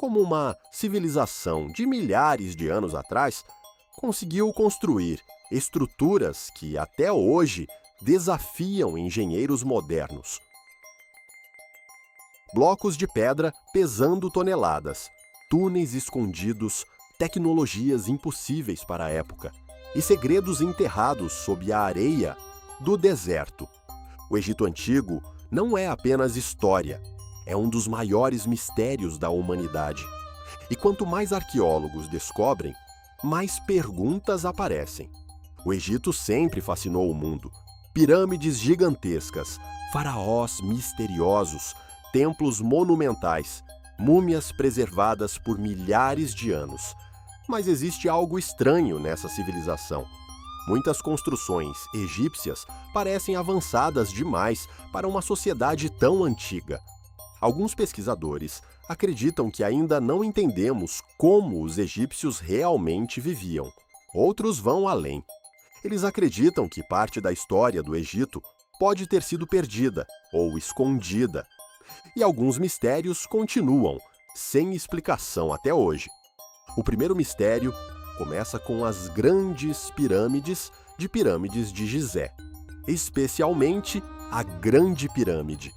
como uma civilização de milhares de anos atrás conseguiu construir estruturas que até hoje desafiam engenheiros modernos. Blocos de pedra pesando toneladas, túneis escondidos, tecnologias impossíveis para a época e segredos enterrados sob a areia do deserto. O Egito Antigo não é apenas história, é um dos maiores mistérios da humanidade. E quanto mais arqueólogos descobrem, mais perguntas aparecem. O Egito sempre fascinou o mundo. Pirâmides gigantescas, faraós misteriosos, templos monumentais, múmias preservadas por milhares de anos. Mas existe algo estranho nessa civilização. Muitas construções egípcias parecem avançadas demais para uma sociedade tão antiga. Alguns pesquisadores acreditam que ainda não entendemos como os egípcios realmente viviam. Outros vão além. Eles acreditam que parte da história do Egito pode ter sido perdida ou escondida. E alguns mistérios continuam, sem explicação até hoje. O primeiro mistério começa com as grandes pirâmides de Gizé, especialmente a Grande Pirâmide.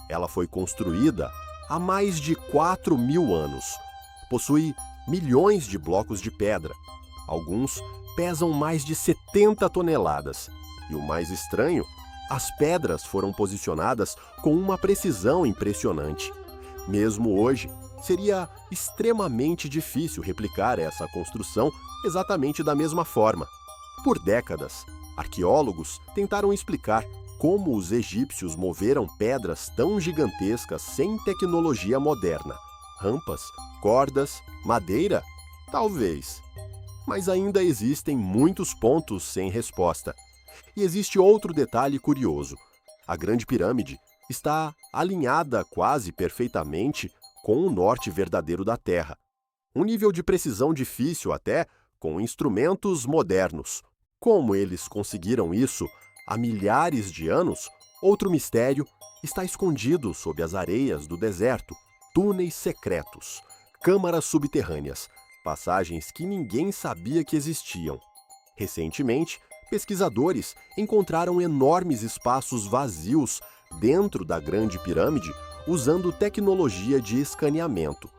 Ela foi construída há mais de 4.000 anos. Possui milhões de blocos de pedra. Alguns pesam mais de 70 toneladas. E o mais estranho, as pedras foram posicionadas com uma precisão impressionante. Mesmo hoje, seria extremamente difícil replicar essa construção exatamente da mesma forma. Por décadas, arqueólogos tentaram explicar como os egípcios moveram pedras tão gigantescas sem tecnologia moderna. Rampas, cordas, madeira? Talvez. Mas ainda existem muitos pontos sem resposta. E existe outro detalhe curioso. A Grande Pirâmide está alinhada quase perfeitamente com o norte verdadeiro da Terra. Um nível de precisão difícil até com instrumentos modernos. Como eles conseguiram isso há milhares de anos? Outro mistério está escondido sob as areias do deserto. Túneis secretos, câmaras subterrâneas, passagens que ninguém sabia que existiam. Recentemente, pesquisadores encontraram enormes espaços vazios dentro da Grande Pirâmide usando tecnologia de escaneamento.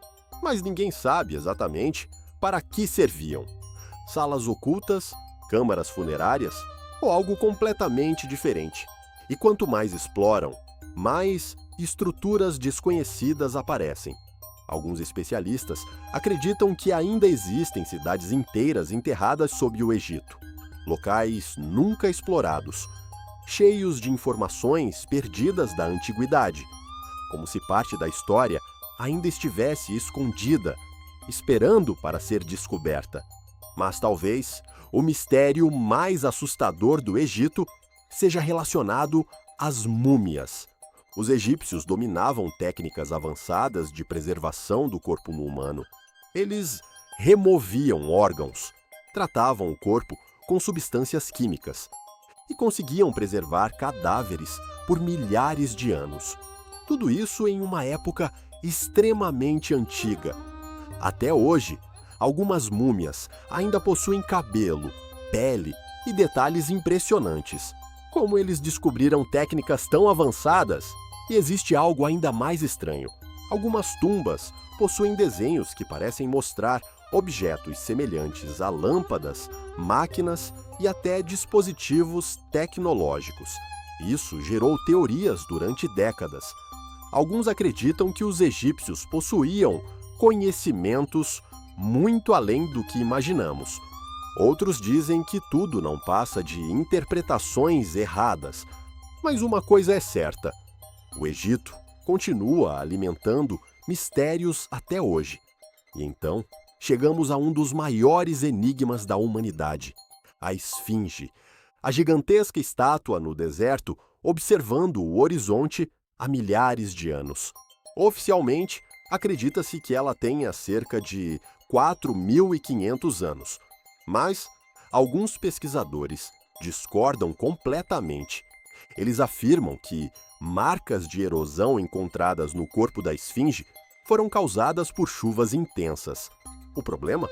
Mas ninguém sabe exatamente para que serviam. Salas ocultas, câmaras funerárias ou algo completamente diferente. E quanto mais exploram, mais estruturas desconhecidas aparecem. Alguns especialistas acreditam que ainda existem cidades inteiras enterradas sob o Egito. Locais nunca explorados, cheios de informações perdidas da antiguidade, como se parte da história ainda estivesse escondida, esperando para ser descoberta. Mas talvez o mistério mais assustador do Egito seja relacionado às múmias. Os egípcios dominavam técnicas avançadas de preservação do corpo humano. Eles removiam órgãos, tratavam o corpo com substâncias químicas e conseguiam preservar cadáveres por milhares de anos. Tudo isso em uma época extremamente antiga. Até hoje, algumas múmias ainda possuem cabelo, pele e detalhes impressionantes. Como eles descobriram técnicas tão avançadas? E existe algo ainda mais estranho. Algumas tumbas possuem desenhos que parecem mostrar objetos semelhantes a lâmpadas, máquinas e até dispositivos tecnológicos. Isso gerou teorias durante décadas. Alguns acreditam que os egípcios possuíam conhecimentos muito além do que imaginamos. Outros dizem que tudo não passa de interpretações erradas. Mas uma coisa é certa: o Egito continua alimentando mistérios até hoje. E então, chegamos a um dos maiores enigmas da humanidade: a Esfinge, a gigantesca estátua no deserto observando o horizonte há milhares de anos. Oficialmente, acredita-se que ela tenha cerca de 4.500 anos. Mas alguns pesquisadores discordam completamente. Eles afirmam que marcas de erosão encontradas no corpo da Esfinge foram causadas por chuvas intensas. O problema?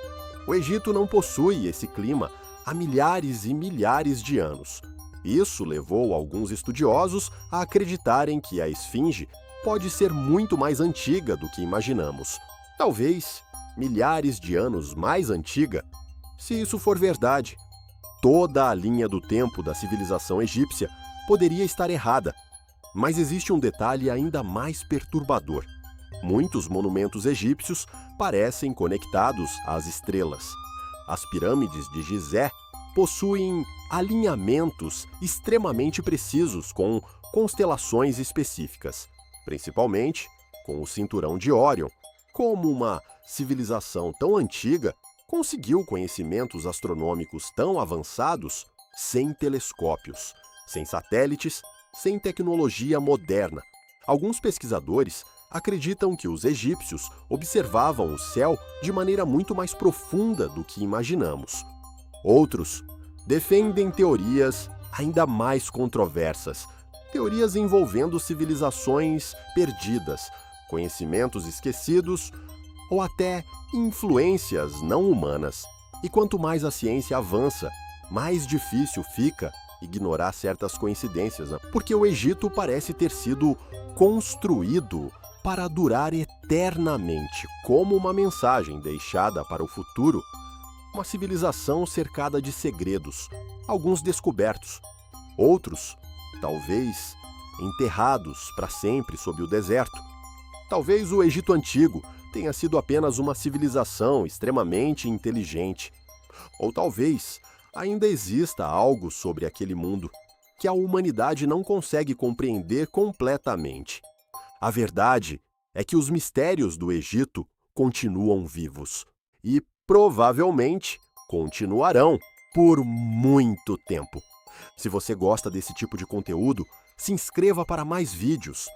O Egito não possui esse clima há milhares e milhares de anos. Isso levou alguns estudiosos a acreditarem que a esfinge pode ser muito mais antiga do que imaginamos. Talvez milhares de anos mais antiga. Se isso for verdade, toda a linha do tempo da civilização egípcia poderia estar errada. Mas existe um detalhe ainda mais perturbador. Muitos monumentos egípcios parecem conectados às estrelas. As pirâmides de Gizé possuem alinhamentos extremamente precisos com constelações específicas, principalmente com o cinturão de Órion. Como uma civilização tão antiga conseguiu conhecimentos astronômicos tão avançados sem telescópios, sem satélites, sem tecnologia moderna? Alguns pesquisadores acreditam que os egípcios observavam o céu de maneira muito mais profunda do que imaginamos. Outros defendem teorias ainda mais controversas, teorias envolvendo civilizações perdidas, conhecimentos esquecidos ou até influências não humanas. E quanto mais a ciência avança, mais difícil fica ignorar certas coincidências, né? Porque o Egito parece ter sido construído para durar eternamente, como uma mensagem deixada para o futuro. Uma civilização cercada de segredos, alguns descobertos, outros, talvez, enterrados para sempre sob o deserto. Talvez o Egito Antigo tenha sido apenas uma civilização extremamente inteligente. Ou talvez ainda exista algo sobre aquele mundo que a humanidade não consegue compreender completamente. A verdade é que os mistérios do Egito continuam vivos e provavelmente continuarão por muito tempo. Se você gosta desse tipo de conteúdo, se inscreva para mais vídeos,